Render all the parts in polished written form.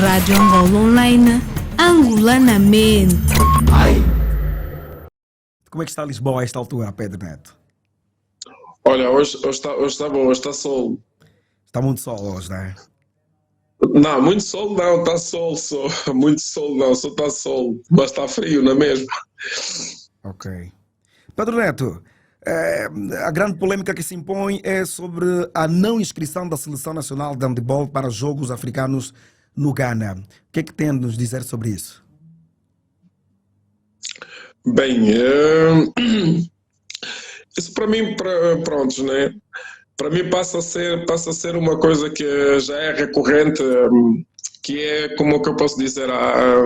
Rádio Angola Online, Angolanamente. Como é que está Lisboa a esta altura, Pedro Neto? Olha, hoje está bom, hoje está sol. Está muito sol hoje, não é? Não, muito sol não, está sol só. Muito sol não, só está sol. Mas está frio, não é mesmo? Ok. Pedro Neto, a grande polêmica que se impõe é sobre a não inscrição da Seleção Nacional de Handebol para os Jogos Africanos no Ghana. O que é que tem a nos dizer sobre isso? Bem, isso para mim, pronto, né? Para mim passa a ser uma coisa que já é recorrente, que é, como é que eu posso dizer, a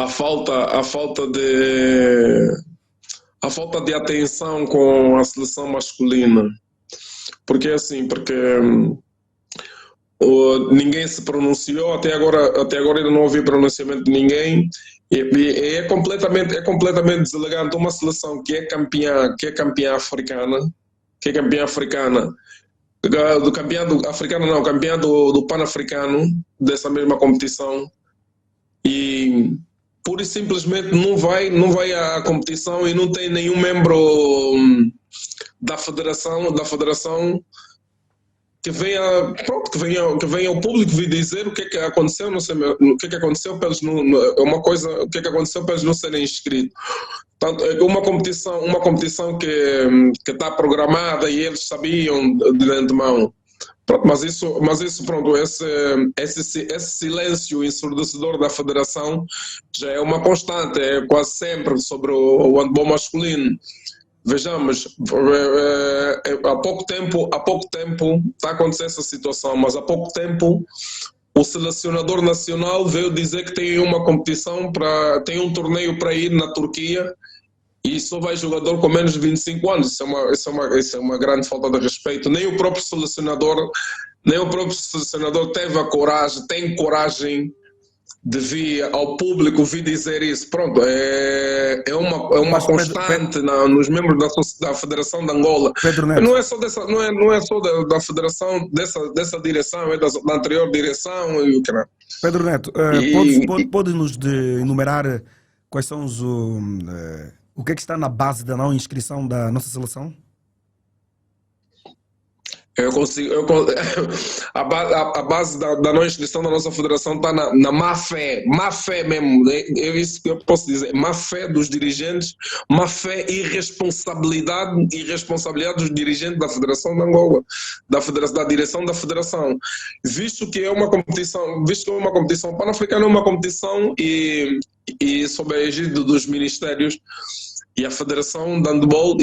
falta de atenção com a seleção masculina. Porque ninguém se pronunciou, até agora ainda não ouvi pronunciamento de ninguém, e é completamente deselegante uma seleção que é campeã africana, campeã do Pan-Africano, dessa mesma competição, e pura e simplesmente não vai à competição e não tem nenhum membro da federação que venha ao público vir dizer o que é que aconteceu, não sei o que é que aconteceu para eles o que é que aconteceu para eles não serem inscritos. Portanto, é uma competição que está programada e eles sabiam de antemão. Pronto, mas isso, pronto, esse silêncio ensurdecedor da federação já é uma constante, é quase sempre sobre o handball masculino. Vejamos, há pouco tempo está a acontecer essa situação, mas há pouco tempo o selecionador nacional veio dizer que tem tem um torneio para ir na Turquia e só vai jogador com menos de 25 anos. Isso é uma grande falta de respeito. Nem o próprio selecionador tem coragem de vir ao público dizer isso. Pronto, é uma constante nos membros da Federação de Angola. Pedro Neto. Não é só da Federação, dessa direção, é da anterior direção e o que não. Pedro Neto, pode-nos enumerar quais são o que é que está na base da não inscrição da nossa seleção? A base da não inscrição da nossa federação está na má fé mesmo, é isso que eu posso dizer, má fé dos dirigentes, má fé e irresponsabilidade dos dirigentes da Federação de Angola, da direção da federação, visto que é uma competição pan-africana, é uma competição e sob a egídia dos ministérios. E a Federação de Handebol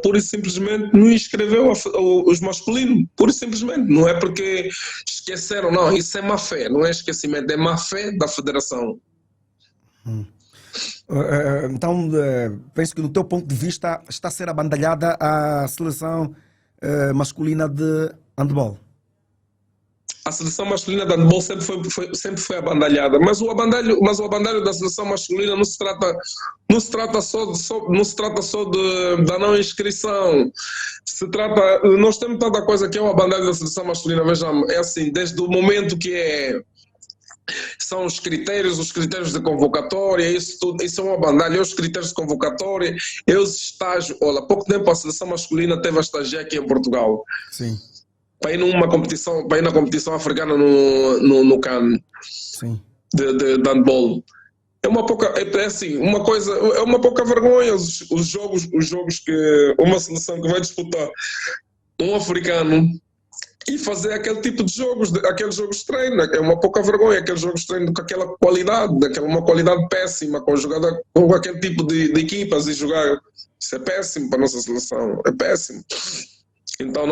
pura e simplesmente não inscreveu os masculinos, pura e simplesmente. Não é porque esqueceram, não, isso é má fé, não é esquecimento, é má fé da Federação. Então, penso que no teu ponto de vista está a ser abandalhada a seleção masculina de handebol. A seleção masculina de handebol sempre foi abandalhada, mas o abandalho da seleção masculina não se trata só da não inscrição. Nós temos tanta coisa que é o abandalho da seleção masculina. Vejamos, é assim, desde o momento são os critérios de convocatória, isso é um abandalho, os critérios de convocatória, os estágios. Olha, há pouco tempo a seleção masculina teve a estagiar aqui em Portugal. Sim. Para ir na competição africana no CAN. Sim. De handball. É uma pouca vergonha os jogos que uma seleção que vai disputar um africano e fazer aquele tipo de jogos, aqueles jogos de treino. É uma pouca vergonha, aqueles jogos de treino com aquela qualidade, uma qualidade péssima, com aquele tipo de equipas e jogar. Isso é péssimo para a nossa seleção, é péssimo. Então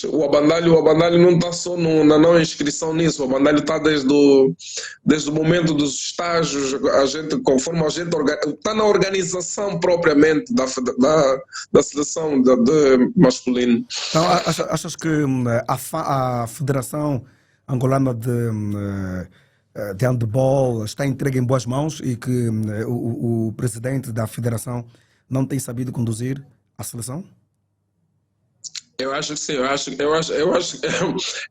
o abandalho não está só na não inscrição nisso, o abandalho está desde o momento dos estágios, conforme a gente está na organização propriamente da seleção de masculino. Então achas que a Federação Angolana de Handebol está entregue em boas mãos e que o presidente da Federação não tem sabido conduzir a seleção? Eu acho que sim, eu acho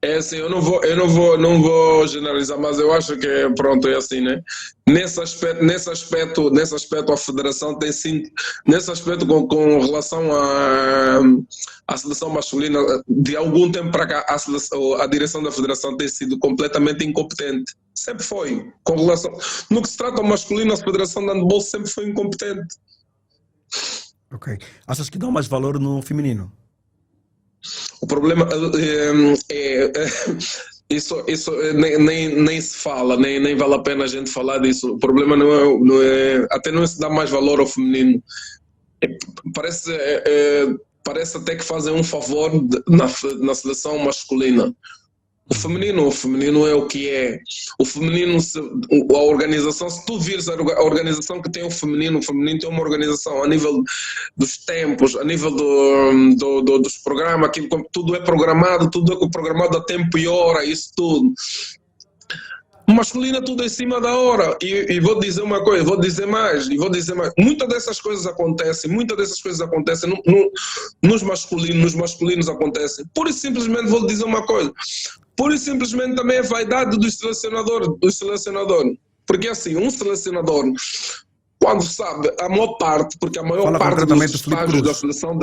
é assim, não vou generalizar, mas eu acho que pronto, é assim, né? Nesse aspecto a federação tem sim, nesse aspecto com relação à seleção masculina, de algum tempo para cá a direção da federação tem sido completamente incompetente. Sempre foi. Com relação, no que se trata ao masculino, a federação de handball sempre foi incompetente. Ok. Achas que dão mais valor no feminino? O problema isso nem se fala, nem vale a pena a gente falar disso. O problema até não é se dá mais valor ao feminino. Parece, parece até que fazem um favor na seleção masculina. O feminino é o que é. O feminino, a organização, se tu vires a organização que tem o feminino tem uma organização a nível dos tempos, a nível dos programas, aquilo, tudo é programado a tempo e hora, isso tudo. O masculino é tudo em cima da hora. E vou dizer uma coisa, vou dizer mais. Muitas dessas coisas acontecem nos masculinos acontecem. Pura e simplesmente vou dizer uma coisa. Pura e simplesmente também é vaidade do selecionador. Porque assim, um selecionador, quando sabe, a maior parte, porque a maior parte dos estágios da seleção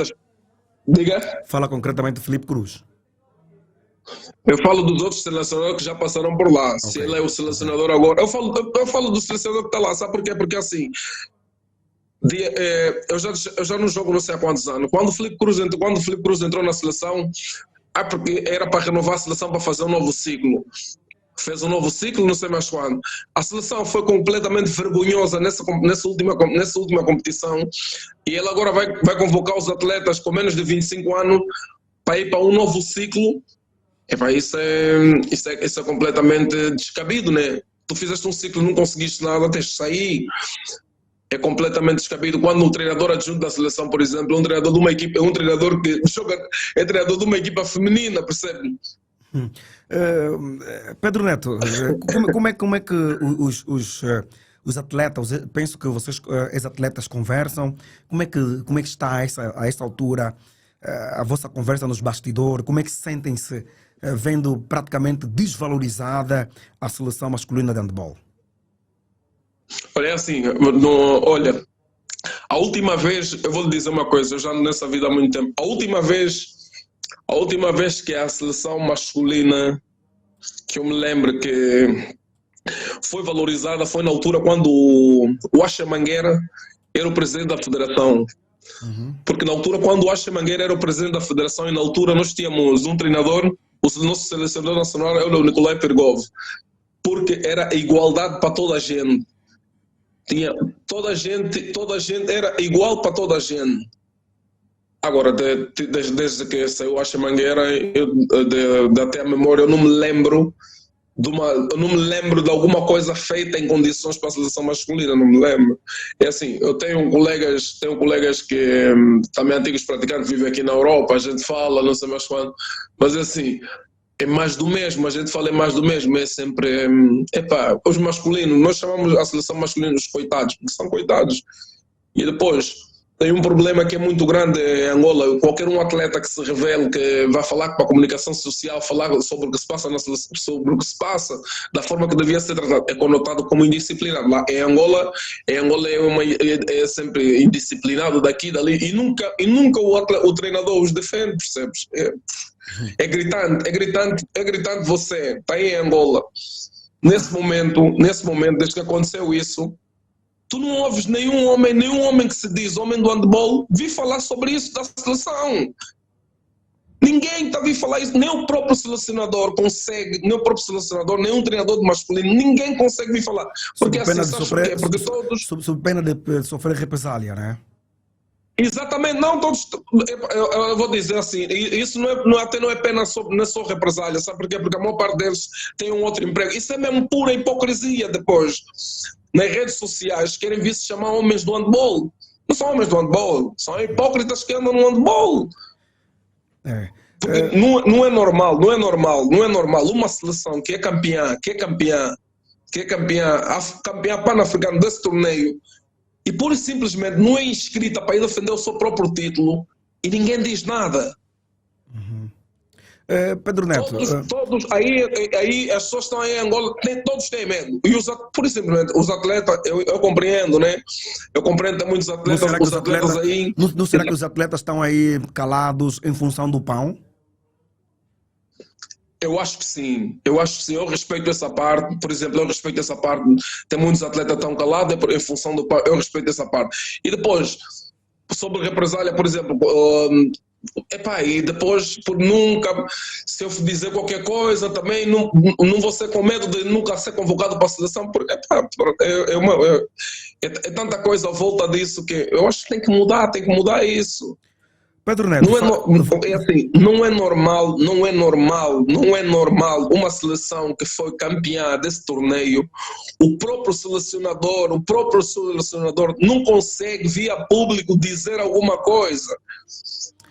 Diga? Fala concretamente do Filipe Cruz. Eu falo dos outros selecionadores que já passaram por lá. Okay. Se ele é o selecionador agora. Eu falo do selecionador que está lá. Sabe por quê? Porque assim, eu já não jogo não sei há quantos anos. Quando o Filipe Cruz entrou na seleção, porque era para renovar a seleção, para fazer um novo ciclo. Fez um novo ciclo, não sei mais quando. A seleção foi completamente vergonhosa nessa última competição, e ele agora vai convocar os atletas com menos de 25 anos para ir para um novo ciclo. Isso é completamente descabido, né? Tu fizeste um ciclo, não conseguiste nada, tens de sair. É completamente descabido. Quando um treinador adjunto da seleção, por exemplo, um treinador de uma equipe, é treinador de uma equipa feminina, percebe? Pedro Neto, como é que os atletas, penso que vocês, ex-atletas, conversam, como é que está a essa altura a vossa conversa nos bastidores? Como é que sentem-se vendo praticamente desvalorizada a seleção masculina de handball? Olha, assim, a última vez, eu vou lhe dizer uma coisa, eu já nessa vida há muito tempo, a última vez que a seleção masculina, que eu me lembro que foi valorizada, foi na altura quando o Acha Mangueira era o presidente da federação. Uhum. Porque na altura, quando o Acha Mangueira era o presidente da federação, e na altura nós tínhamos um treinador, o nosso selecionador nacional era o Nicolai Pergov, porque era igualdade para toda a gente. Toda a gente era igual para toda a gente. Agora, desde que saiu a Mangueira, até a memória, eu não me lembro de alguma coisa feita em condições para a seleção masculina, não me lembro. É assim, eu tenho colegas que também antigos praticantes, vivem aqui na Europa, a gente fala, não sei mais quando, mas é assim, é mais do mesmo, a gente fala é mais do mesmo, é sempre, os masculinos, nós chamamos a seleção masculina os coitados, porque são coitados. E depois, tem um problema que é muito grande em Angola. Qualquer um atleta que se revele, que vai falar para a comunicação social, falar sobre o que se passa na seleção, sobre o que se passa, da forma que devia ser tratado, é conotado como indisciplinado. Lá em Angola é sempre indisciplinado daqui, dali, e nunca o treinador os defende, percebes? É gritante você, está aí em Angola. Nesse momento, desde que aconteceu isso, tu não ouves nenhum homem que se diz homem do handball vir falar sobre isso da seleção. Ninguém está a vir falar isso, nem o próprio selecionador consegue, nem o próprio selecionador, nem um treinador de masculino, ninguém consegue vir falar. Porque sob pena assim, sob pena de sofrer represália, né? Exatamente, não todos. Eu vou dizer assim, isso até não é pena não é só represália, sabe por quê? Porque a maior parte deles tem um outro emprego. Isso é mesmo pura hipocrisia depois. Nas redes sociais querem vir se chamar homens do handball. Não são homens do handball, são hipócritas que andam no handball. Não é normal uma seleção que é campeã pan-africana desse torneio e pura e simplesmente não é inscrita para ir defender o seu próprio título e ninguém diz nada. Pedro Neto, Todos, aí as pessoas estão aí em Angola, todos têm medo. E por simplesmente, os atletas, eu compreendo, né? Eu compreendo que tem muitos não atletas, será que os atletas aí. não será que os atletas estão aí calados em função do pão? Eu acho que sim, eu acho que sim, eu respeito essa parte, por exemplo, eu respeito essa parte, tem muitos atletas tão calados em função do pão, eu respeito essa parte. E depois, sobre represália, por exemplo, e depois, por nunca, se eu dizer qualquer coisa, também não vou ser com medo de nunca ser convocado para a seleção, porque é tanta coisa à volta disso que eu acho que tem que mudar isso. Pedro Neto, É assim, não é normal, não é normal uma seleção que foi campeã desse torneio, o próprio selecionador não consegue via público dizer alguma coisa.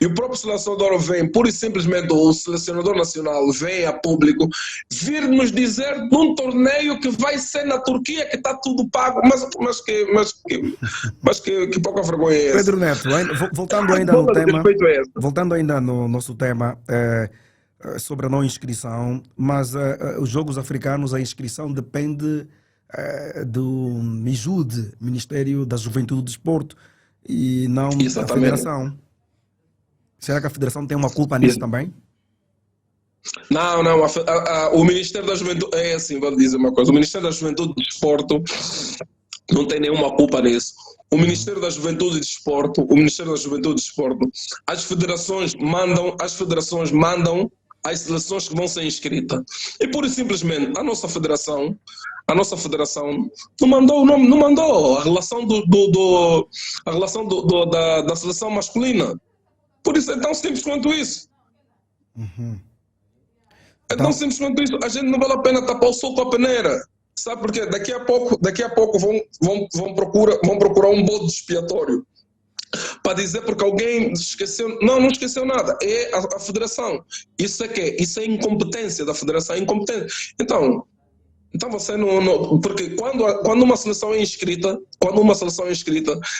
E o próprio selecionador vem, pura e simplesmente o selecionador nacional vem a público vir nos dizer num torneio que vai ser na Turquia, que está tudo pago, mas que pouca vergonha é essa. Pedro Neto, voltando ainda no tema, voltando ainda no nosso tema sobre a não inscrição, mas os Jogos Africanos, a inscrição depende do MIJUD, Ministério da Juventude e Desporto, e não da Federação. Será que a Federação tem uma culpa nisso também? Não, o Ministério da Juventude, é assim, vou dizer uma coisa, o Ministério da Juventude e Desporto não tem nenhuma culpa nisso. O Ministério da Juventude e Desporto, as federações mandam as seleções que vão ser inscritas. E pura e simplesmente, a nossa federação não mandou a relação da seleção masculina. Por isso é tão simples quanto isso. É tão simples quanto isso. A gente não vale a pena tapar o sol com a peneira. Sabe por quê? Daqui a pouco vão procurar um bode expiatório para dizer porque alguém esqueceu. Não esqueceu nada. É a federação. Isso é quê? Isso é incompetência da federação. Incompetência. Então você não. Porque quando uma seleção é inscrita,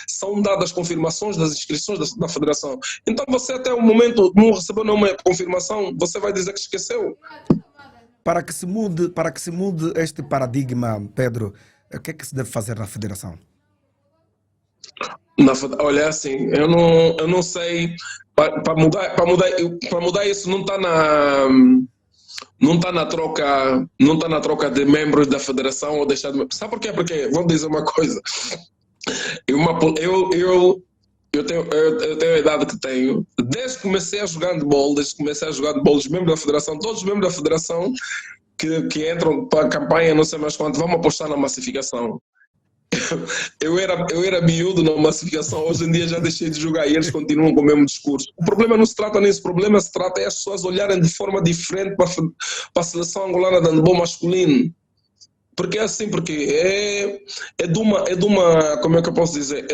são dadas confirmações das inscrições da federação. Então você até o momento não recebeu nenhuma confirmação, você vai dizer que esqueceu. Para que se mude este paradigma, Pedro, o que é que se deve fazer na federação? Olha, assim, eu não sei. Para mudar isso não está na. Não está na troca de membros da federação ou deixar de... Sabe por quê? Porque, vou dizer uma coisa, eu tenho a idade que tenho, desde que comecei a jogar de bola, os membros da federação, todos os membros da federação que entram para a campanha, não sei mais quanto, vamos apostar na massificação. Eu era miúdo na massificação, hoje em dia já deixei de jogar e eles continuam com o mesmo discurso. O problema não se trata nisso, o problema se trata é as pessoas olharem de forma diferente para a seleção angolana de handebol masculino. Porque é assim, porque é de uma, como é que eu posso dizer,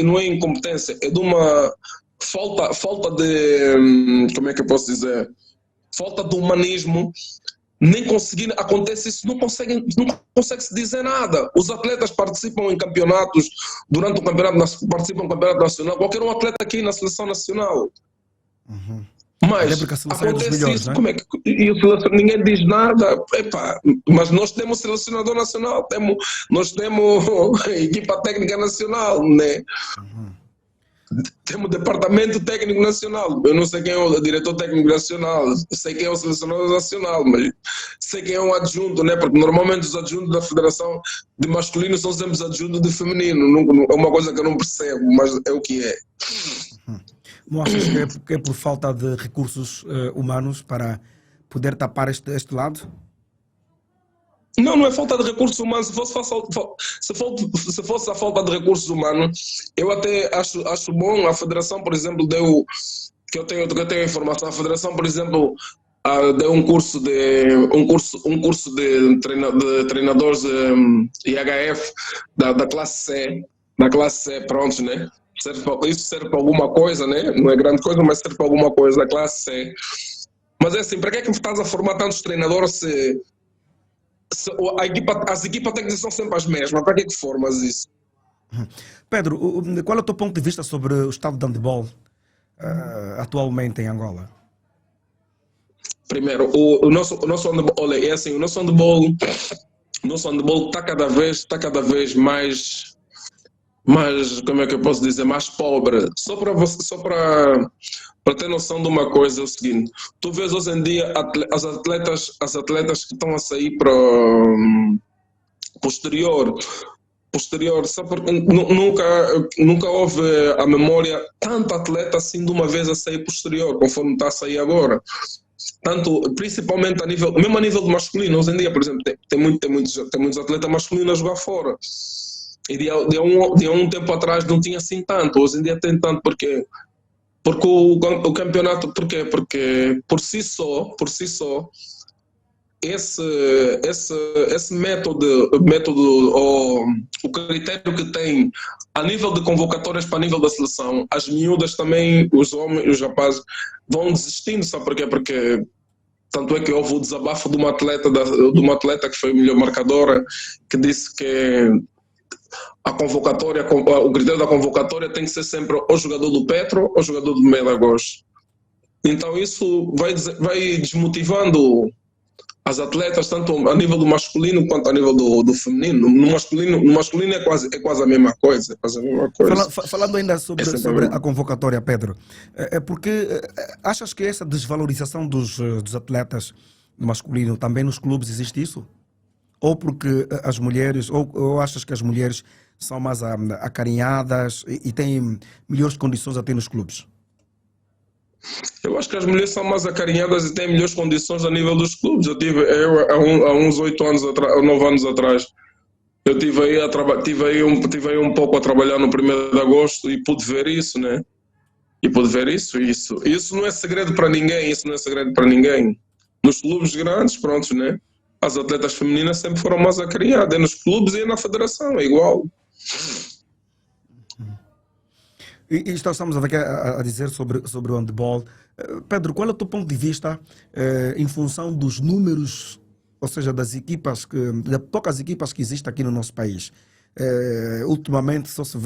não é incompetência, é de uma falta de, como é que eu posso dizer, falta de humanismo. Nem conseguir, acontece isso, não consegue se dizer nada. Os atletas participam em campeonatos, durante o campeonato, participam do campeonato nacional, qualquer um atleta aqui na seleção nacional. Mas acontece melhores, isso, né? Como é que ninguém diz nada? Mas nós temos selecionador nacional, nós temos equipa técnica nacional, né? Temos departamento técnico nacional. Eu não sei quem é o diretor técnico nacional, sei quem é o selecionador nacional, mas sei quem é o adjunto, né? Porque normalmente os adjuntos da federação de masculino são sempre os adjuntos de feminino. É uma coisa que eu não percebo, mas é o que é. Não achas que é por falta de recursos humanos para poder tapar este lado? Não é falta de recursos humanos. Se fosse a falta de recursos humanos, eu até acho bom. A federação, por exemplo, que eu tenho informação. A federação, por exemplo, deu um curso de treinadores IHF da classe C, pronto, né? Isso serve para alguma coisa, né? Não é grande coisa, mas serve para alguma coisa da classe C. Mas é assim, para que é que estás a formar tantos treinadores se as equipas técnicas são sempre as mesmas? Para que é que formas isso? Pedro, qual é o teu ponto de vista sobre o estado de handebol atualmente em Angola? primeiro, o nosso handball, olha, é assim, o nosso handball está cada vez mais, como é que eu posso dizer, mais pobre. Para ter noção de uma coisa, é o seguinte: tu vês hoje em dia as atletas que estão a sair para posterior, só porque nunca houve a memória tanto atleta assim de uma vez a sair posterior, conforme está a sair agora. Tanto, principalmente mesmo a nível de masculino, hoje em dia, por exemplo, tem muitos atletas masculinos a jogar fora. E de há um tempo atrás não tinha assim tanto, hoje em dia tem tanto, porque o campeonato, porque por si só, esse método ou o critério que tem a nível de convocatórias para nível da seleção, as miúdas também, os homens, os rapazes vão desistindo, sabe porquê? Porque tanto é que houve o desabafo de uma atleta que foi a melhor marcadora, que disse que a convocatória, o critério da convocatória tem que ser sempre ou jogador do Petro ou jogador do Meio de Agosto. Então isso vai desmotivando as atletas, tanto a nível do masculino quanto a nível do feminino. No masculino é quase a mesma coisa. Falando ainda sobre a convocatória, Pedro, é porque achas que essa desvalorização dos atletas masculinos também nos clubes existe isso? Ou porque as mulheres, ou achas que as mulheres são mais acarinhadas e têm melhores condições até nos clubes? Eu acho que as mulheres são mais acarinhadas e têm melhores condições a nível dos clubes. Há uns 8 anos atrás, 9 anos atrás, eu tive aí um pouco a trabalhar no 1º de Agosto e pude ver isso, né? Isso não é segredo para ninguém. Nos clubes grandes, pronto, né? As atletas femininas sempre foram mais acarinhadas, nos clubes e na federação, é igual. E estamos a dizer sobre o handball. Pedro, qual é o teu ponto de vista em função dos números, ou seja, das poucas equipas que existem aqui no nosso país? Ultimamente só se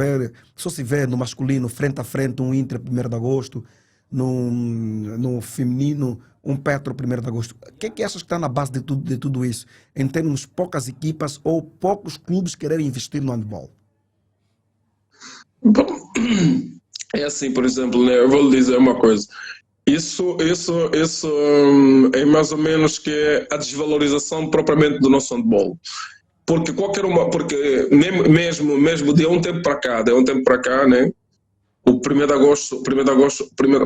vê no masculino frente a frente um Inter 1º de Agosto, no feminino um Petro 1º de Agosto. O que é que achas que está na base de tudo isso? Em termos poucas equipas ou poucos clubes quererem investir no handball? Bom, é assim, por exemplo, né, eu vou lhe dizer uma coisa. Isso é mais ou menos que a desvalorização propriamente do nosso handball. Porque mesmo de um tempo para cá, né? O 1º de Agosto, o 1º de Agosto, por exemplo,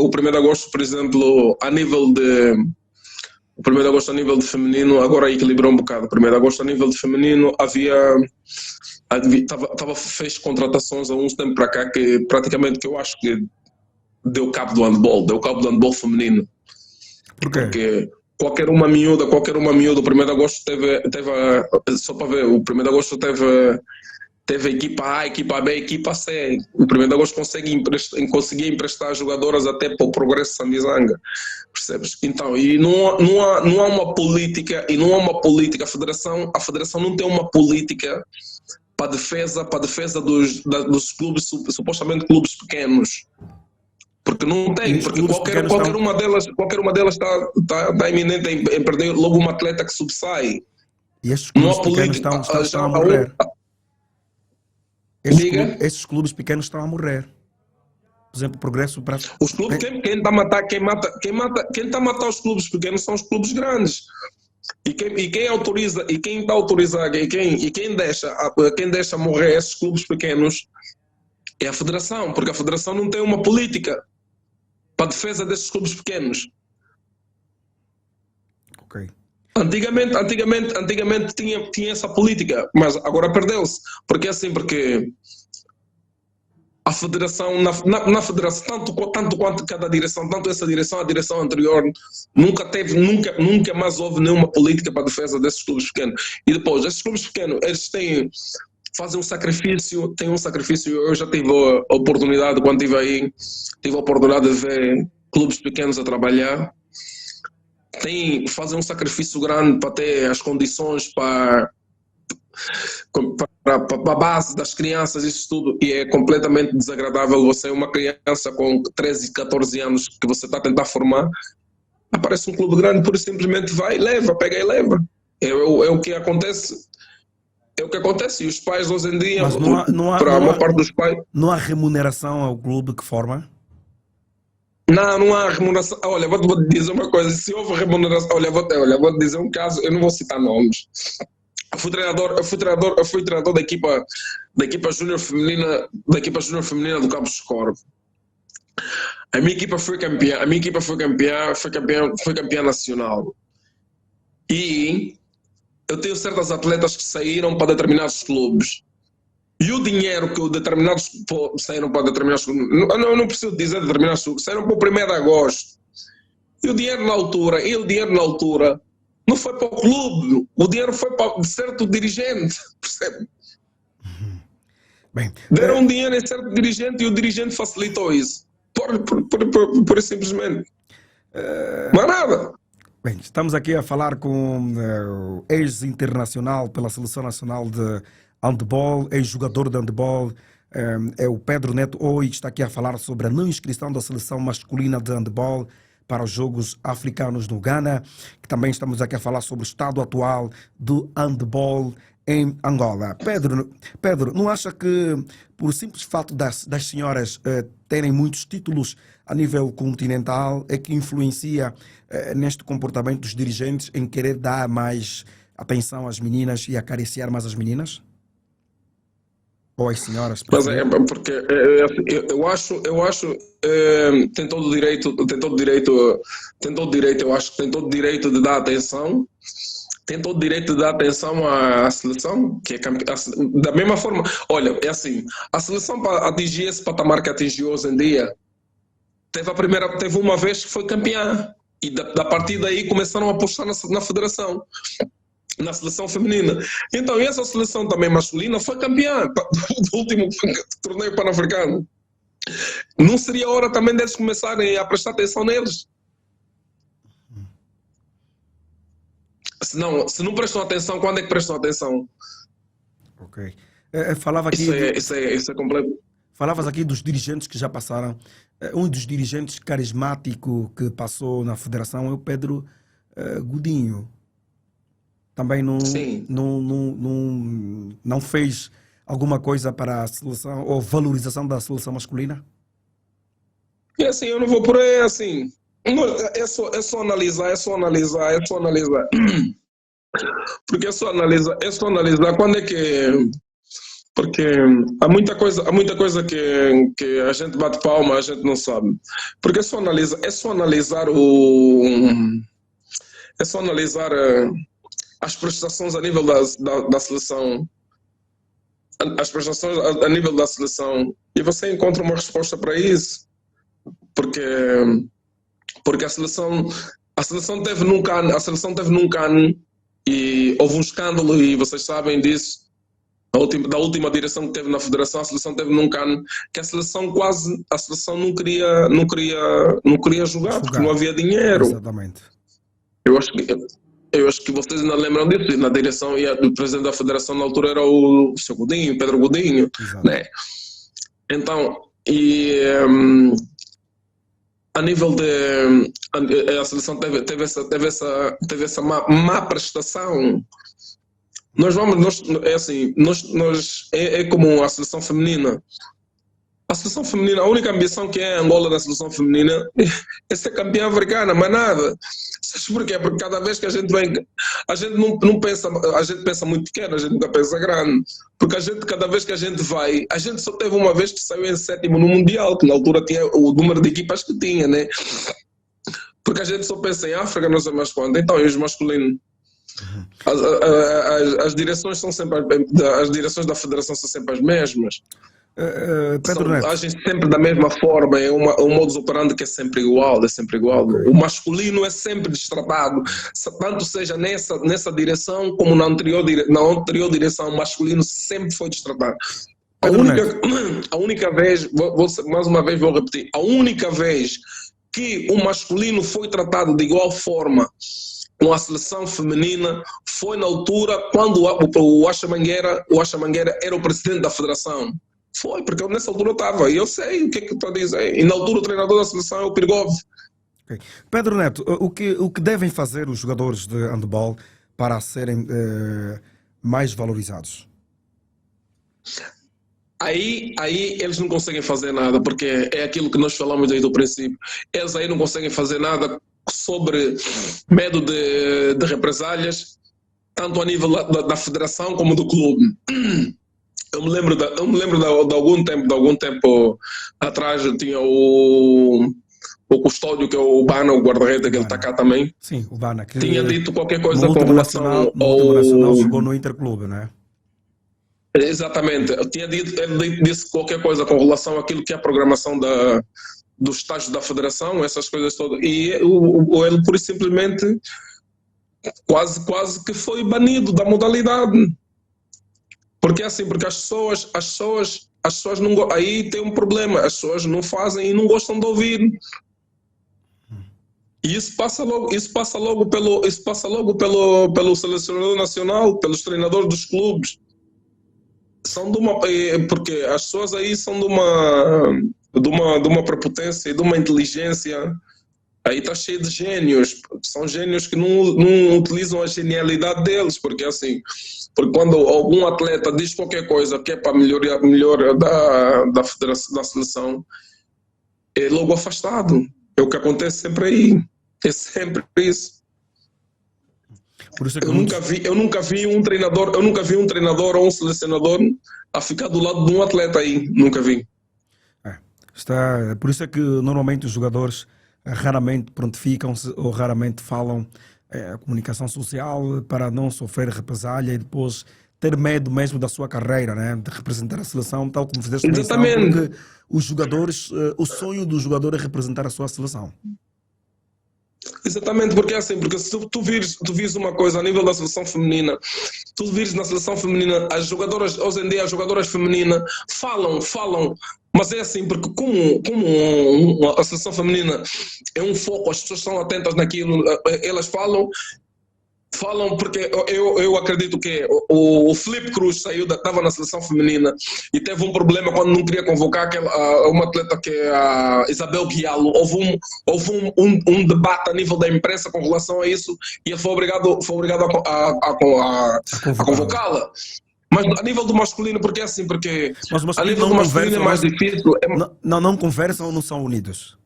o 1º de Agosto a nível de feminino, agora equilibrou um bocado. O 1º de Agosto a nível de feminino fez contratações há uns tempos para cá que praticamente eu acho que deu cabo do handball feminino. Por quê? Porque qualquer uma miúda, o 1º de Agosto só para ver, o 1º de Agosto teve a equipa A, equipa B, equipa C. O 1º de Agosto conseguia emprestar jogadoras até para o Progresso Sambizanga. Percebes? Então, e não há uma política, a federação não tem uma política para a defesa dos clubes, supostamente clubes pequenos. Porque não tem, porque qualquer uma delas está iminente em perder logo uma atleta que subsai. E estes clubes pequenos estão a morrer. Esses clubes pequenos estão a morrer. Por exemplo, Progresso para... Os clubes, quem está a matar os clubes pequenos são os clubes grandes. E quem autoriza, e quem está autorizado, e quem deixa morrer esses clubes pequenos é a federação, porque a federação não tem uma política para a defesa desses clubes pequenos. Ok. Antigamente tinha essa política, mas agora perdeu-se. Porque a federação, na federação, tanto quanto cada direção, tanto essa direção, a direção anterior, nunca mais houve nenhuma política para a defesa desses clubes pequenos. E depois, esses clubes pequenos, eles fazem um sacrifício, eu já tive a oportunidade, quando estive aí, tive a oportunidade de ver clubes pequenos a trabalhar, fazem um sacrifício grande para ter as condições para a base das crianças, isso tudo, e é completamente desagradável você, uma criança com 13, 14 anos que você está a tentar formar, Aparece um clube grande, pura e simplesmente vai, leva, pega e leva. É o que acontece. É o que acontece. E os pais hoje em dia, Mas para a maior parte dos pais, não há remuneração ao clube que forma? não há remuneração. Olha, vou-te dizer uma coisa. Se houve remuneração, olha, vou-te dizer um caso, eu não vou citar nomes. Eu fui treinador da equipa júnior feminina do Campos de Corvo. A minha equipa foi campeã nacional. E eu tenho certas atletas que saíram para determinados clubes. E o dinheiro que determinados saíram para determinados clubes, não preciso dizer determinados clubes, saíram para o 1º de agosto. E o dinheiro na altura não foi para o clube, o dinheiro foi para certo dirigente, percebe? Bem, deram dinheiro a certo dirigente e o dirigente facilitou isso. Por simplesmente. Não há nada. Bem, estamos aqui a falar com o ex-internacional pela Seleção Nacional de Handball, ex-jogador de handball, é o Pedro Neto Oi, que está aqui a falar sobre a não inscrição da seleção masculina de handball para os Jogos Africanos no Ghana, que também estamos aqui a falar sobre o estado atual do handball em Angola. Pedro, não acha que por simples fato das senhoras terem muitos títulos a nível continental é que influencia neste comportamento dos dirigentes em querer dar mais atenção às meninas e acariciar mais as meninas? Ou as senhoras? Mas porque eu acho tem todo o direito, eu acho que tem todo o direito de dar atenção. Tem todo o direito de dar atenção à seleção, que é da mesma forma. Olha, é assim, a seleção para atingir esse patamar que atingiu hoje em dia, teve uma vez que foi campeã. E da partir daí começaram a apostar na federação, na seleção feminina. Então, essa seleção também masculina foi campeã do último torneio pan-africano. Não seria hora também deles começarem a prestar atenção neles? Se não prestam atenção, quando é que prestam atenção? Ok. Falava aqui isso é completo. Falavas aqui dos dirigentes que já passaram. Um dos dirigentes carismáticos que passou na federação é o Pedro Godinho. Também não fez alguma coisa para a seleção ou valorização da seleção masculina? E assim, eu não vou por aí, assim. É só analisar. Porque é só analisar quando é que. Porque há muita coisa que a gente bate palma, a gente não sabe. Porque é só analisar as prestações a nível da seleção. As prestações a nível da seleção. E você encontra uma resposta para isso. Porque a seleção teve num cano e houve um escândalo e vocês sabem disso. Da última direção que teve na federação, a seleção teve num cano que a seleção não queria jogar porque não havia dinheiro. Exatamente. Eu acho que vocês ainda lembram disso. Na direção, e o presidente da federação na altura era o Sr. Godinho, Pedro Godinho, né? Então, a nível de a seleção teve essa má prestação. É como a seleção feminina. A seleção feminina, a única ambição que é a Angola na seleção feminina é ser campeã africana, mas nada. Sabes porquê? Porque cada vez que a gente vem, a gente não pensa, a gente pensa muito pequeno, a gente nunca pensa grande. Porque cada vez que a gente vai, a gente só teve uma vez que saiu em 7º no Mundial, que na altura tinha o número de equipas que tinha, né? Porque a gente só pensa em África, não sei mais quanto. Então, e os masculinos? As direções são sempre as direções da federação são sempre as mesmas. Agem sempre da mesma forma, é um modus operandi que é sempre igual. O masculino é sempre destratado, tanto seja nessa direção como na anterior direção, o masculino sempre foi destratado. A única vez, mais uma vez vou repetir, a única vez que o masculino foi tratado de igual forma com a seleção feminina foi na altura quando o Acha Mangueira era o presidente da federação. Foi, porque eu nessa altura estava, e eu sei o que é que estou a dizer. E na altura o treinador da seleção é o Pirgov. Ok. Pedro Neto, o que devem fazer os jogadores de handball para serem mais valorizados? Aí eles não conseguem fazer nada, porque é aquilo que nós falamos desde o princípio. Eles aí não conseguem fazer nada sobre medo de represálias, tanto a nível da federação como do clube. Eu me lembro de algum tempo atrás, eu tinha o custódio, que é o Bana, o guarda-rede, que ele está cá também. Sim, o Bana. Que tinha dito qualquer coisa no com relação último nacional jogou no Interclube, não é? Exatamente. Ele disse qualquer coisa com relação àquilo que é a programação dos estágios da federação, essas coisas todas. E ele, por simplesmente, quase que foi banido da modalidade. Porque assim, porque as pessoas não, aí tem um problema, as pessoas não fazem e não gostam de ouvir. E isso passa logo pelo selecionador nacional, pelos treinadores dos clubes. Porque as pessoas aí são de uma prepotência e de uma inteligência. Aí está cheio de gênios. São gênios que não utilizam a genialidade deles, porque assim, porque quando algum atleta diz qualquer coisa que é para melhorar da federação, da seleção, é logo afastado. É o que acontece sempre aí. É sempre isso. Por isso é que eu nunca vi um treinador ou um selecionador a ficar do lado de um atleta aí. Nunca vi. Por isso é que normalmente os jogadores raramente prontificam-se ou raramente falam a comunicação social para não sofrer represália e depois ter medo mesmo da sua carreira, né? De representar a seleção, tal como fizeste menção, porque os jogadores, o sonho do jogador é representar a sua seleção. Exatamente, porque é assim, porque se tu vires uma coisa a nível da seleção feminina, tu vires na seleção feminina, as jogadoras, hoje em dia as jogadoras femininas falam, mas é assim, porque como a seleção feminina é um foco, as pessoas estão atentas naquilo, elas falam porque eu acredito que o Filipe Cruz estava na seleção feminina e teve um problema quando não queria convocar uma atleta que é a Isabel Guialo. Houve um debate a nível da imprensa com relação a isso e ele foi obrigado a convocá-la. Mas a nível do masculino, porque é assim, porque a nível do masculino é mais difícil. Não conversam ou não são unidos?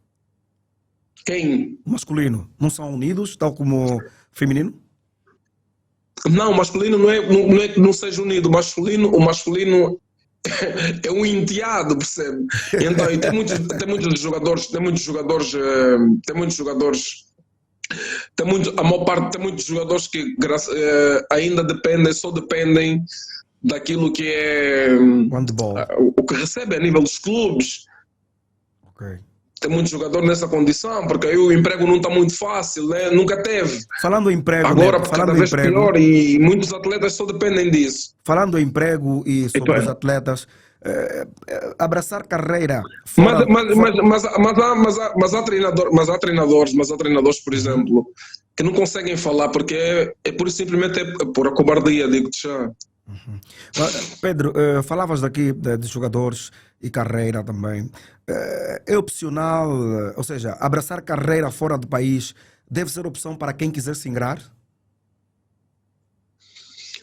Quem? O masculino não são unidos, tal como o feminino? Não, o masculino não é que não seja unido. O masculino é um enteado, percebe? Então, e tem muitos jogadores, a maior parte tem muitos jogadores que ainda só dependem daquilo que é o que recebe a nível dos clubes. Ok. Tem muitos jogadores nessa condição, porque aí o emprego não está muito fácil, né? Nunca teve. Falando em emprego, agora cada vez pior e muitos atletas só dependem disso. Falando em emprego e sobre os atletas, abraçar carreira. Mas há treinadores, por exemplo, que não conseguem falar porque simplesmente é por a cobardia, digo-te já. Uhum. Pedro, falavas daqui de jogadores e carreira também. É opcional, ou seja, abraçar carreira fora do país deve ser opção para quem quiser se ingrar?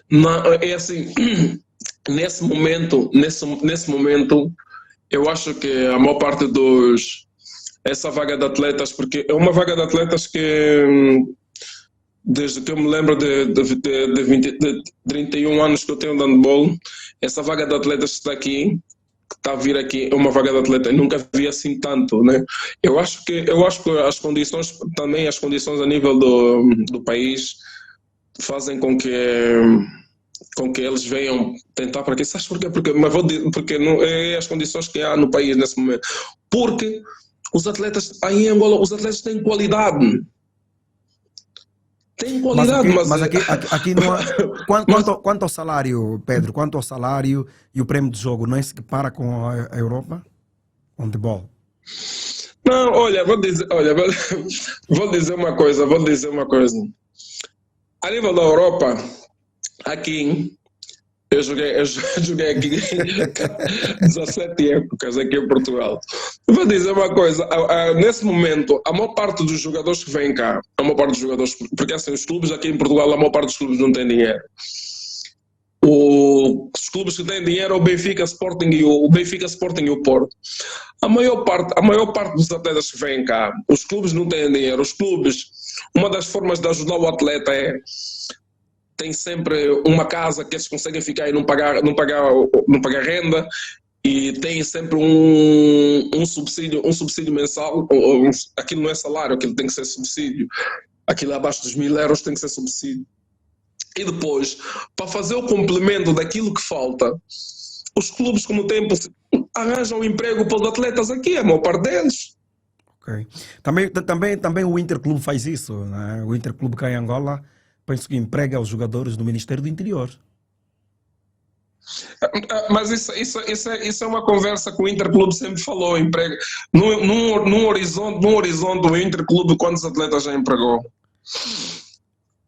Não, é assim, nesse momento, eu acho que a maior parte essa vaga de atletas, porque é uma vaga de atletas que desde que eu me lembro de 31 anos que eu tenho de handball, essa vaga de atletas que está a vir aqui, é uma vaga de atleta. Eu nunca vi assim tanto, né? Eu acho que as condições a nível do país fazem com que eles venham tentar para aqui. Sabes porquê? Porque não é as condições que há no país nesse momento. Porque os atletas aí em Angola, os atletas têm qualidade. Tem qualidade, mas aqui não há. Quanto ao salário, Pedro, quanto ao salário e o prémio de jogo, não é se equipara com a Europa? Handball? Não, olha, vou dizer uma coisa. A nível da Europa, aqui, joguei aqui 17 épocas aqui em Portugal. Eu vou dizer uma coisa, nesse momento, a maior parte dos jogadores que vêm cá, a maior parte dos jogadores, porque assim, os clubes aqui em Portugal, a maior parte dos clubes não tem dinheiro. Os clubes que têm dinheiro é o Benfica, Sporting e o Porto. A maior parte dos atletas que vêm cá, os clubes não têm dinheiro. Os clubes, uma das formas de ajudar o atleta tem sempre uma casa que eles conseguem ficar e não pagar renda, e tem sempre um subsídio mensal. Aquilo não é salário, aquilo tem que ser subsídio. Aquilo abaixo dos 1.000 euros tem que ser subsídio. E depois, para fazer o complemento daquilo que falta, os clubes, como tempo, arranjam emprego para os atletas aqui, a maior parte deles. Ok. Também o Interclube faz isso, né? O Interclube cá em Angola, penso que emprega os jogadores do Ministério do Interior. Mas isso é uma conversa que o Interclube sempre falou. Emprego. Num horizonte, o Interclube, quantos atletas já empregou?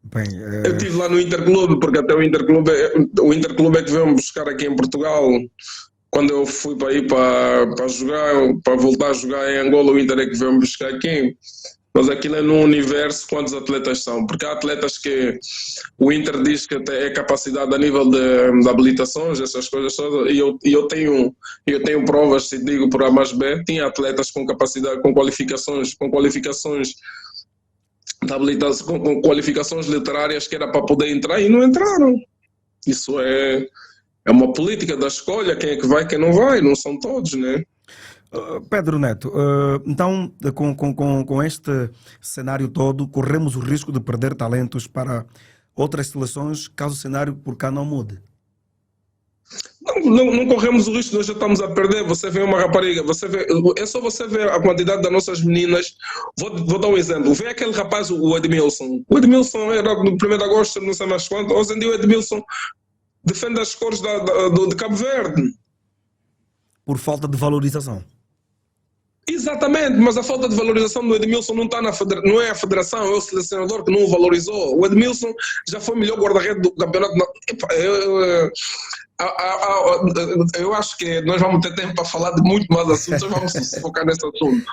Bem, Eu estive lá no Interclube, porque até o Interclube é que veio me buscar aqui em Portugal. Quando eu fui para ir para jogar, para voltar a jogar em Angola, o Inter é que veio me buscar aqui. Mas aquilo é no universo, quantos atletas são? Porque há atletas que o Inter diz que é capacidade a nível de habilitações, essas coisas todas, e eu tenho provas, se digo por A mais B, tinha atletas com capacidade, com qualificações de habilitação, com qualificações literárias que era para poder entrar e não entraram. Isso é uma política da escolha, quem é que vai, quem não vai, não são todos, né? Pedro Neto, então com este cenário todo, corremos o risco de perder talentos para outras seleções caso o cenário por cá não mude? Não corremos o risco, nós já estamos a perder. Você vê uma rapariga, é só você ver a quantidade das nossas meninas. Vou dar um exemplo. Vê aquele rapaz, o Edmilson. O Edmilson era no 1º de agosto, não sei mais quanto. Hoje em dia o Edmilson defende as cores de Cabo Verde. Por falta de valorização. Exatamente, mas a falta de valorização do Edmilson não é a federação, é o selecionador que não o valorizou. O Edmilson já foi o melhor guarda-redes do campeonato. Eu acho que nós vamos ter tempo para falar de muito mais assuntos, vamos focar nesse assunto.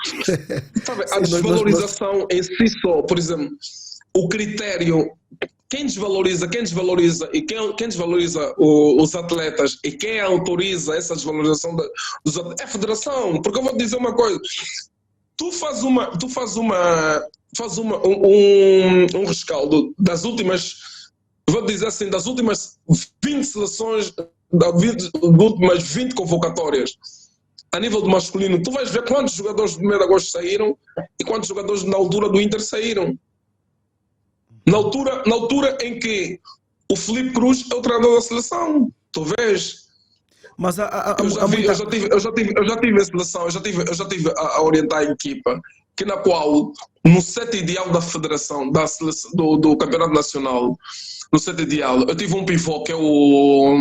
Sabe, a desvalorização em si só, por exemplo, o critério, quem desvaloriza e quem desvaloriza os atletas e quem autoriza essa desvalorização dos atletas é a federação. Porque eu vou te dizer uma coisa, tu faz um rescaldo das últimas, vou dizer assim, das últimas 20 seleções, das últimas 20 convocatórias a nível do masculino, tu vais ver quantos jogadores do 1º de agosto saíram e quantos jogadores na altura do Inter saíram. Na altura em que o Filipe Cruz é o treinador da seleção, tu vês? Mas eu já tive a seleção, eu já tive a orientar a equipa, que na qual, no set ideal da federação, do campeonato nacional, no set ideal, eu tive um pivô que é o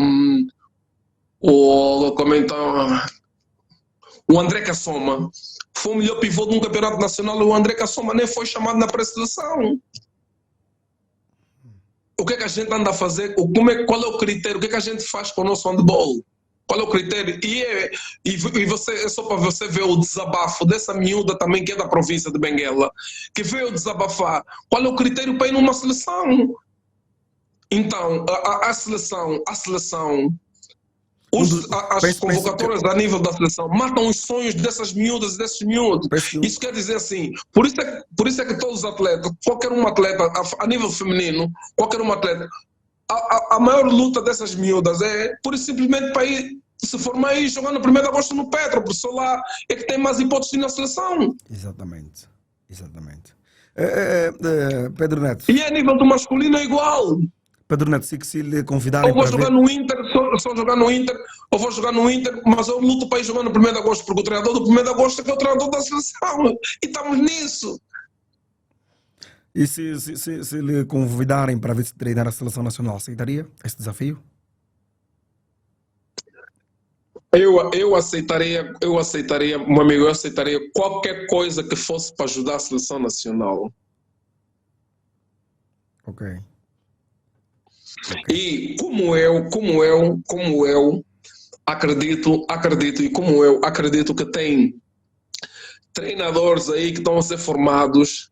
André Cassoma. Foi o melhor pivô de um campeonato nacional, o André Cassoma nem foi chamado na pré-seleção. O que é que a gente anda a fazer? Qual é o critério? O que é que a gente faz com o nosso handball? Qual é o critério? É só para você ver o desabafo dessa miúda também, que é da província de Benguela, que veio desabafar. Qual é o critério para ir numa seleção? Então, a seleção, as convocatórias a nível da seleção matam os sonhos dessas miúdas e desses miúdos. Isso quer dizer assim, por isso é que todos os atletas, qualquer um atleta a nível feminino, qualquer um atleta, a maior luta dessas miúdas é por isso simplesmente para ir se formar e jogar no 1º de agosto no Petro, porque só lá é que tem mais hipóteses na seleção. Exatamente. Pedro Neto. E a nível do masculino é igual. Pedro Neto, se lhe convidarem ou vou jogar no Inter, só jogar no Inter, ou vou jogar no Inter, mas eu luto para ir jogar no 1º de agosto, porque o treinador do 1º de agosto é que é o treinador da seleção, e estamos nisso. E se lhe convidarem para vir treinar a seleção nacional, aceitaria esse desafio? Eu aceitaria, meu amigo, eu aceitaria qualquer coisa que fosse para ajudar a seleção nacional. Ok. E como eu acredito e como eu acredito que tem treinadores aí que estão a ser formados,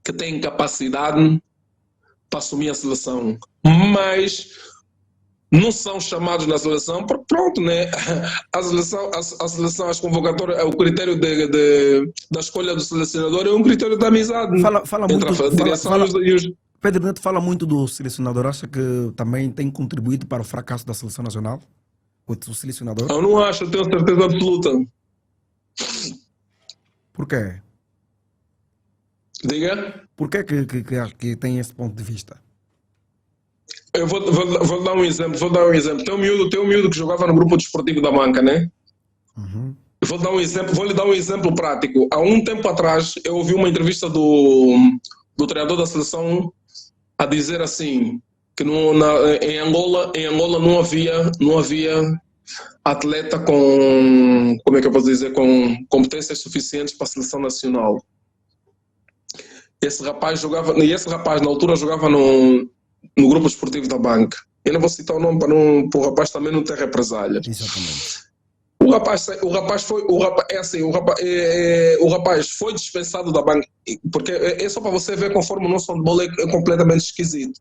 que têm capacidade para assumir a seleção, mas não são chamados na seleção, porque pronto, né? A seleção, as convocatórias, o critério da escolha do selecionador é um critério de amizade Fala entre muito, a direção e os... Pedro Neto fala muito do selecionador, acha que também tem contribuído para o fracasso da seleção nacional? O selecionador? Eu não acho, eu tenho certeza absoluta. Por quê? Diga? Por que que tem esse ponto de vista? Eu vou dar um exemplo. Tem um miúdo que jogava no grupo desportivo da banca, né? Uhum. Vou lhe dar um exemplo prático. Há um tempo atrás, eu ouvi uma entrevista do treinador da seleção a dizer assim, que em Angola não havia atleta com, como é que eu posso dizer, com competências suficientes para a seleção nacional. Esse rapaz na altura jogava no grupo esportivo da banca. Eu não vou citar o nome para o rapaz também não ter represália. Exatamente. O rapaz foi dispensado da banca, porque é só para você ver conforme o nosso handball é completamente esquisito.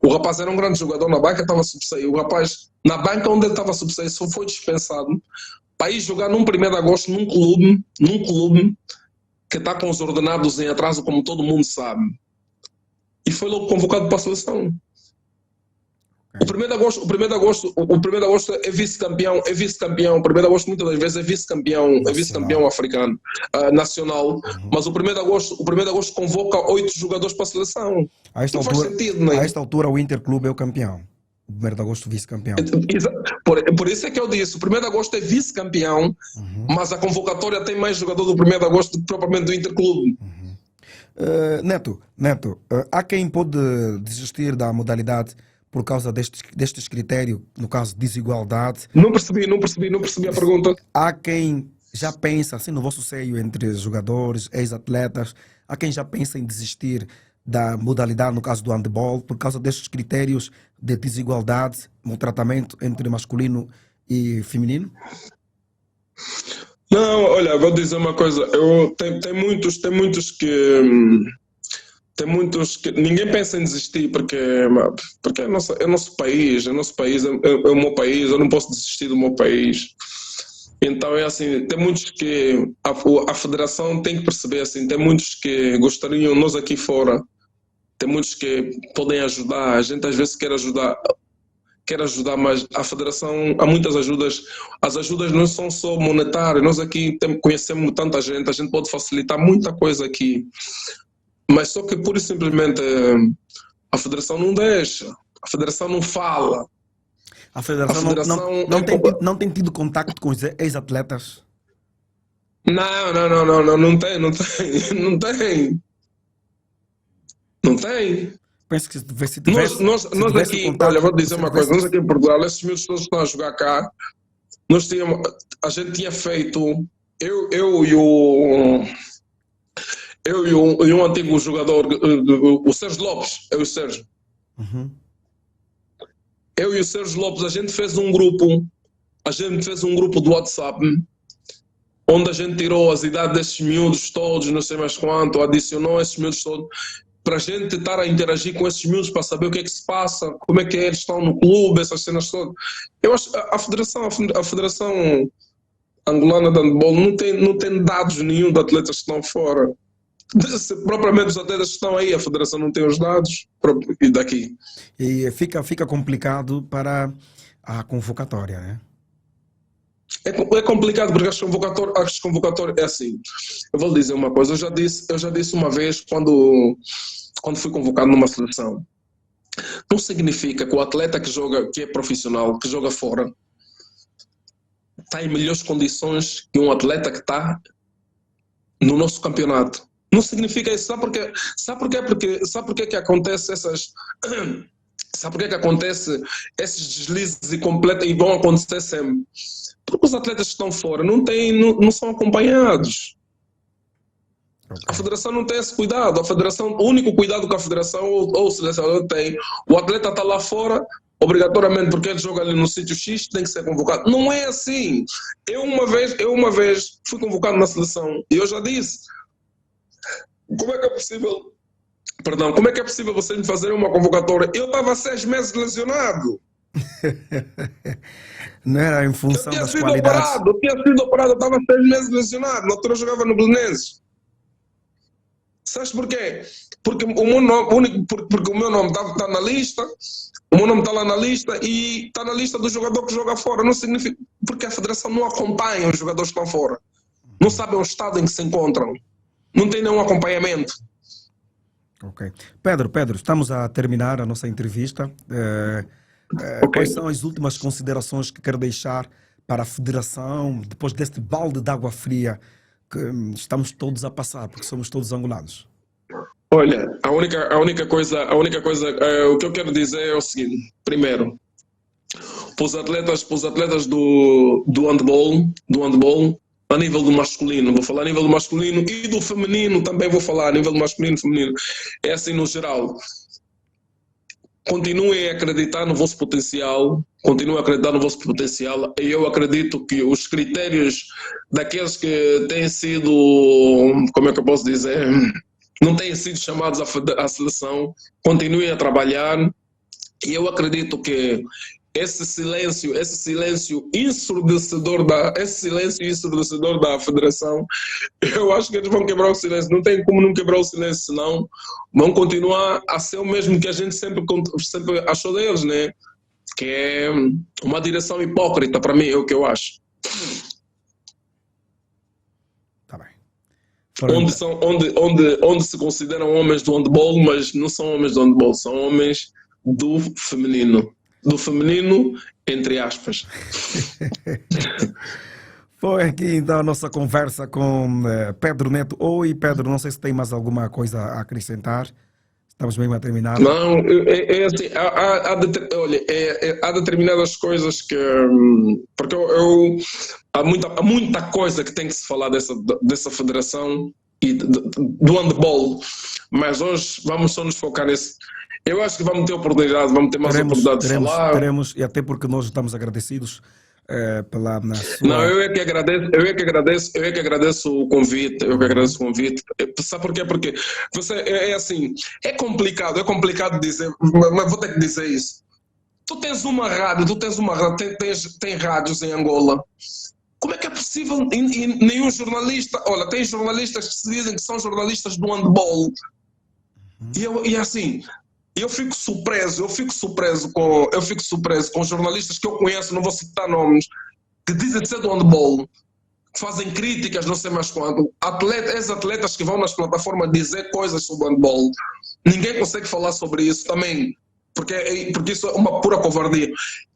O rapaz era um grande jogador na banca, estava subsaído. O rapaz, na banca onde ele estava subsaído, só foi dispensado para ir jogar num 1º de agosto num clube que está com os ordenados em atraso, como todo mundo sabe. E foi logo convocado para a seleção. O 1º de agosto é vice-campeão. O 1º de agosto muitas das vezes é vice-campeão africano, nacional. Mas o 1º de agosto convoca 8 jogadores para a seleção. Não faz sentido, não é? A esta altura o Interclube é o campeão. O 1º de agosto vice-campeão. Por isso é que eu disse, o 1º de agosto é vice-campeão, mas a convocatória tem mais jogador do 1º de agosto do que propriamente do Interclube. Neto, há quem pode desistir da modalidade por causa destes critérios, no caso desigualdade. Não percebi a pergunta. Há quem já pensa, assim no vosso seio, entre jogadores, ex-atletas, há quem já pensa em desistir da modalidade, no caso do handball, por causa destes critérios de desigualdade no tratamento entre masculino e feminino? Não, olha, vou dizer uma coisa. Tem muitos que ninguém pensa em desistir porque é o nosso país, é o meu país, eu não posso desistir do meu país. Então é assim, tem muitos que a federação tem que perceber assim, tem muitos que gostariam, nós aqui fora, tem muitos que podem ajudar, a gente às vezes quer ajudar, mas a federação, há muitas ajudas, as ajudas não são só monetárias, nós aqui conhecemos tanta gente, a gente pode facilitar muita coisa aqui. Mas só que pura e simplesmente a federação não deixa, a federação não fala. A federação não tem tido contacto com os ex-atletas? Não tem. Penso que se tivesse, nós aqui, contato, olha, vou dizer uma coisa, nós aqui em Portugal, esses miúdos todos que estão a jogar cá, a gente tinha feito, eu e um antigo jogador, o Sérgio Lopes, eu e o Sérgio. Eu e o Sérgio Lopes, a gente fez um grupo do WhatsApp, onde a gente tirou as idades desses miúdos todos, não sei mais quanto, adicionou esses miúdos todos, para a gente estar a interagir com esses miúdos, para saber o que é que se passa, como é que eles estão no clube, essas cenas todas. Eu acho que a Federação Angolana de Handball não tem dados nenhum de atletas que estão fora. Propriamente os atletas que estão aí, a Federação não tem os dados daqui. E fica complicado para a convocatória, né? É complicado porque as convocatórias é assim. Eu vou dizer uma coisa, eu já disse uma vez quando fui convocado numa seleção. Não significa que o atleta que é profissional, que joga fora, está em melhores condições que um atleta que está no nosso campeonato. Não significa isso. Sabe porquê que acontece essas... Sabe porquê que acontece esses deslizes e vão acontecer sempre? Porque os atletas que estão fora não são acompanhados. A federação não tem esse cuidado. A federação, o único cuidado que a federação ou o selecionador tem, o atleta está lá fora, obrigatoriamente, porque ele joga ali no sítio X, tem que ser convocado. Não é assim. Eu uma vez fui convocado na seleção e eu já disse, como é que é possível, como é que é possível vocês me fazerem uma convocatória? Eu estava 6 meses lesionado. Não era em função das qualidades. Eu tinha sido operado, eu estava 6 meses lesionado. Na altura eu jogava no Belenenses. Sabes porquê? Porque o meu nome, porque o meu nome está na lista, o meu nome está lá na lista e está na lista do jogador que joga fora. Não significa, porque a federação não acompanha os jogadores que estão fora. Não sabem o estado em que se encontram. Não tem nenhum acompanhamento. Ok. Pedro, estamos a terminar a nossa entrevista. Quais são as últimas considerações que quero deixar para a federação depois deste balde de água fria que estamos todos a passar, porque somos todos angolanos? Olha, a única coisa, o que eu quero dizer é o seguinte. Primeiro, para os atletas do handball, a nível do masculino, vou falar a nível do masculino e do feminino também vou falar a nível do masculino e feminino. É assim no geral. Continuem a acreditar no vosso potencial, e eu acredito que os critérios daqueles que têm sido, como é que eu posso dizer, não têm sido chamados à seleção, continuem a trabalhar, e eu acredito que esse silêncio ensurdecedor da federação, eu acho que eles vão quebrar o silêncio. Não tem como não quebrar o silêncio, senão vão continuar a ser o mesmo que a gente sempre achou deles, né? Que é uma direção hipócrita, para mim, é o que eu acho. Tá bem. Onde se consideram homens do handball, mas não são homens do handball, são homens do feminino. Do feminino, entre aspas. Foi aqui então a nossa conversa com Pedro Neto. Oi, Pedro, não sei se tem mais alguma coisa a acrescentar. Estamos mesmo a terminar. Não, é assim, há determinadas coisas que... Porque há muita coisa que tem que se falar dessa federação e do handball, mas hoje vamos só nos focar nesse. Eu acho que vamos ter mais oportunidade de falar. Teremos, e até porque nós estamos agradecidos pela sua... Não, eu é que agradeço o convite. Sabe porquê? Porque você é assim, é complicado dizer, mas vou ter que dizer isso. Tu tens uma rádio, tem rádios em Angola. Como é que é possível nenhum jornalista... Olha, tem jornalistas que se dizem que são jornalistas do handball. E assim... Eu fico surpreso com jornalistas que eu conheço, não vou citar nomes, que dizem ser do handball, que fazem críticas, não sei mais quanto. Ex-atletas que vão nas plataformas dizer coisas sobre o handball. Ninguém consegue falar sobre isso também, porque isso é uma pura covardia.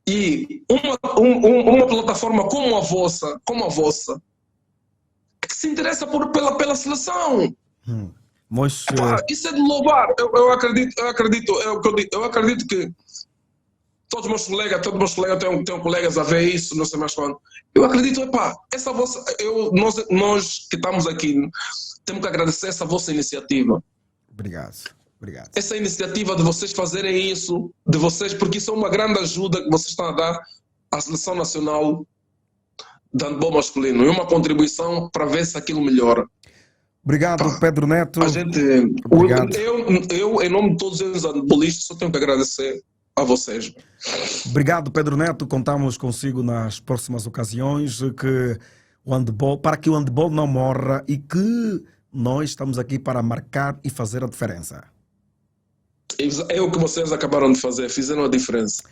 E uma plataforma como a vossa, que se interessa pela seleção. Mas, isso é de louvar. Eu acredito que todos os meus colegas têm colegas a ver isso, não sei mais quando. Eu acredito, essa vossa, nós que estamos aqui temos que agradecer essa vossa iniciativa. Obrigado. Essa iniciativa de vocês fazerem isso, porque isso é uma grande ajuda que vocês estão a dar à seleção nacional de handball masculino, e uma contribuição para ver se aquilo melhora. Obrigado, Pedro Neto. Eu, em nome de todos os handballistas, só tenho que agradecer a vocês. Obrigado, Pedro Neto. Contamos consigo nas próximas ocasiões para que o handball não morra e que nós estamos aqui para marcar e fazer a diferença. É o que vocês acabaram de fazer, fizeram a diferença.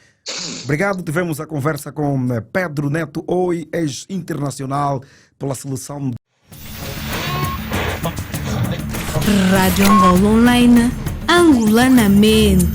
Obrigado. Tivemos a conversa com Pedro Neto, ex-internacional pela seleção. Rádio Angola Online, angolanamente.